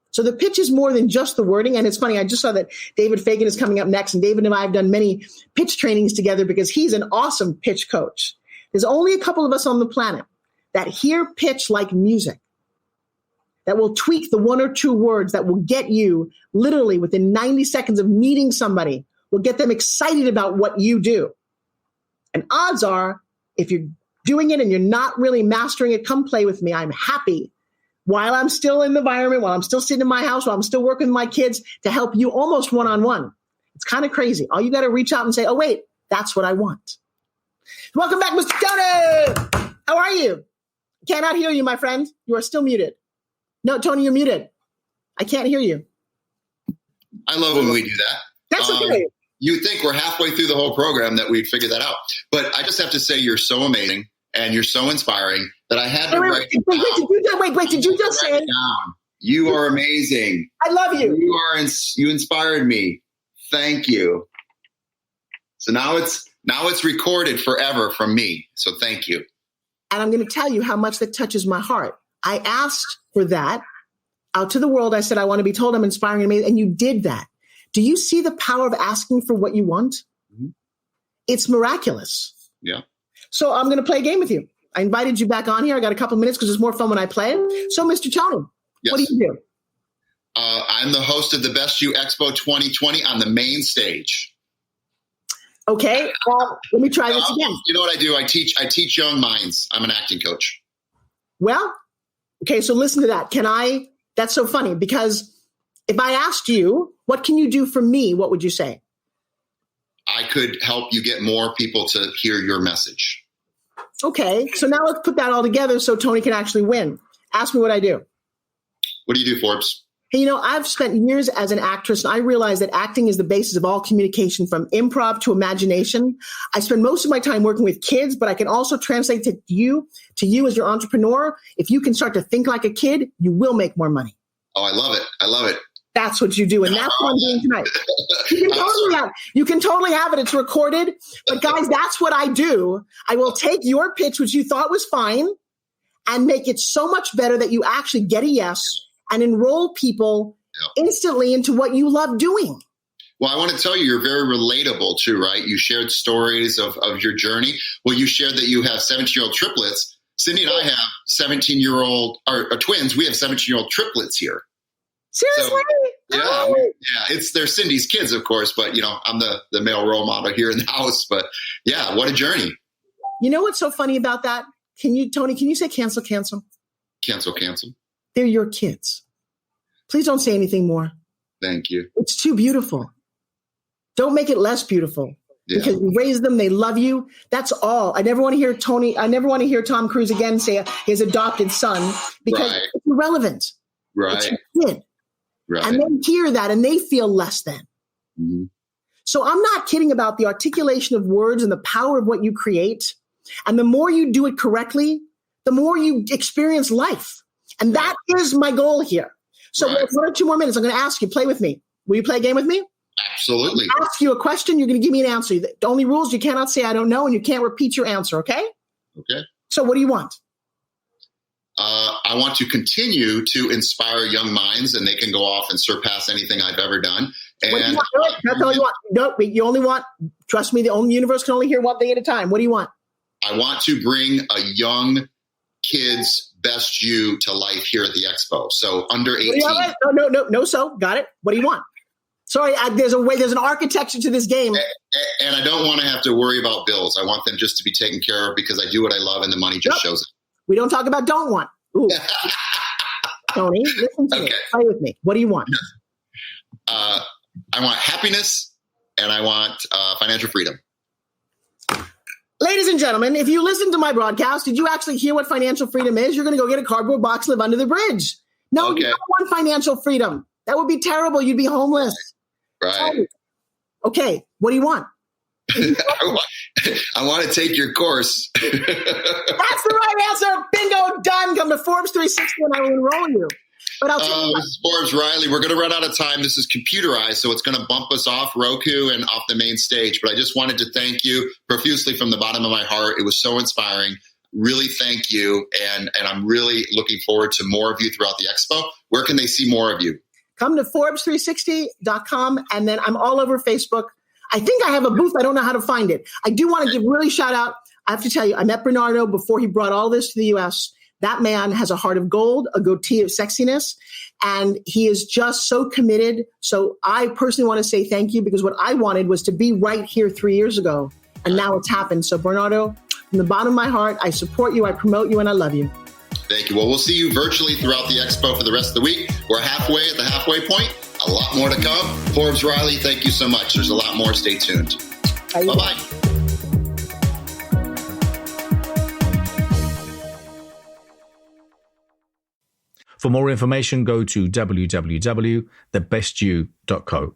So the pitch is more than just the wording. And it's funny, I just saw that David Fagan is coming up next. And David and I have done many pitch trainings together because he's an awesome pitch coach. There's only a couple of us on the planet that hear pitch like music, that will tweak the one or two words that will get you literally within 90 seconds of meeting somebody, will get them excited about what you do. And odds are, if you're doing it and you're not really mastering it, come play with me. I'm happy while I'm still in the environment, while I'm still sitting in my house, while I'm still working with my kids to help you almost one-on-one. It's kind of crazy. All you got to reach out and say, oh, wait, that's what I want. Welcome back, Mr. Tony. How are you? Cannot hear you, my friend. You are still muted. No, Tony, you're muted. I can't hear you. I love when we do that. That's okay. You'd think we're halfway through the whole program that we'd figure that out. But I just have to say you're so amazing and you're so inspiring that I had to write it down. Wait, did you just say it? You are amazing. I love you. You inspired me. Thank you. So now it's recorded forever from me. So thank you. And I'm going to tell you how much that touches my heart. I asked for that out to the world. I said, I want to be told I'm inspiring and amazing. And you did that. Do you see the power of asking for what you want? Mm-hmm. It's miraculous. Yeah. So I'm going to play a game with you. I invited you back on here. I got a couple of minutes because it's more fun when I play. So, Mr. Tony, yes. What do you do? I'm the host of the Best You EXPO 2020 on the main stage. Okay. Let me try this again. You know what I do? I teach young minds. I'm an acting coach. Well, okay. So listen to that. That's so funny because if I asked you, what can you do for me? What would you say? I could help you get more people to hear your message. Okay. So now let's put that all together so Tony can actually win. Ask me what I do. What do you do, Forbes? Hey, I've spent years as an actress, and I realize that acting is the basis of all communication, from improv to imagination. I spend most of my time working with kids, but I can also translate to you as your entrepreneur. If you can start to think like a kid, you will make more money. Oh, I love it. I love it. That's what you do, and that's what I'm doing tonight. You can totally have it. It's recorded. But guys, that's what I do. I will take your pitch, which you thought was fine, and make it so much better that you actually get a yes and enroll people instantly into what you love doing. Well, I want to tell you, you're very relatable too, right? You shared stories of your journey. Well, you shared that you have 17-year-old triplets. Cindy and I have 17-year-old twins. We have 17-year-old triplets here. Seriously? So, they're Cindy's kids, of course, but I'm the male role model here in the house. But yeah, what a journey. You know what's so funny about that? Tony, can you say cancel? Cancel. They're your kids. Please don't say anything more. Thank you. It's too beautiful. Don't make it less beautiful. Yeah. Because you raised them, they love you. That's all. I never want to hear Tom Cruise again say his adopted son because it's irrelevant. Right. It's your kid. Right. And they hear that and they feel less than. Mm-hmm. So I'm not kidding about the articulation of words and the power of what you create. And the more you do it correctly, the more you experience life. And that is my goal here. So 1 or 2 more minutes, I'm going to ask you, play with me. Will you play a game with me? Absolutely. I'll ask you a question. You're going to give me an answer. The only rules, you cannot say, I don't know, and you can't repeat your answer. Okay? Okay. So what do you want? I want to continue to inspire young minds, and they can go off and surpass anything I've ever done. And what do you want? That's all you want. No, you only want, trust me, the only universe can only hear one thing at a time. What do you want? I want to bring a young kid's best you to life here at the expo. So under 18. No. So got it. What do you want? Sorry, there's an architecture to this game. And I don't want to have to worry about bills. I want them just to be taken care of because I do what I love and the money just shows up. We don't talk about don't want. Ooh. Tony, listen to me. Play with me. What do you want? I want happiness and I want financial freedom. Ladies and gentlemen, if you listen to my broadcast, did you actually hear what financial freedom is? You're going to go get a cardboard box, live under the bridge. No, You don't want financial freedom. That would be terrible. You'd be homeless. Right. Okay, what do you want? I want to take your course. That's the right answer. Bingo, done. Come to Forbes 360 and I will enroll you. But I'll tell you this is Forbes Riley. We're going to run out of time. This is computerized, so it's going to bump us off Roku and off the main stage. But I just wanted to thank you profusely from the bottom of my heart. It was so inspiring. Really thank you. And I'm really looking forward to more of you throughout the expo. Where can they see more of you? Come to Forbes360.com, and then I'm all over Facebook. I think I have a booth. I don't know how to find it. I do want to give really shout out. I have to tell you, I met Bernardo before he brought all this to the U.S. That man has a heart of gold, a goatee of sexiness, and he is just so committed. So I personally want to say thank you, because what I wanted was to be right here 3 years ago, and now it's happened. So Bernardo, from the bottom of my heart, I support you, I promote you, and I love you. Thank you. Well, we'll see you virtually throughout the expo for the rest of the week. We're halfway at the halfway point. A lot more to come. Forbes Riley, thank you so much. There's a lot more. Stay tuned. Bye-bye. For more information, go to www.thebestyou.co.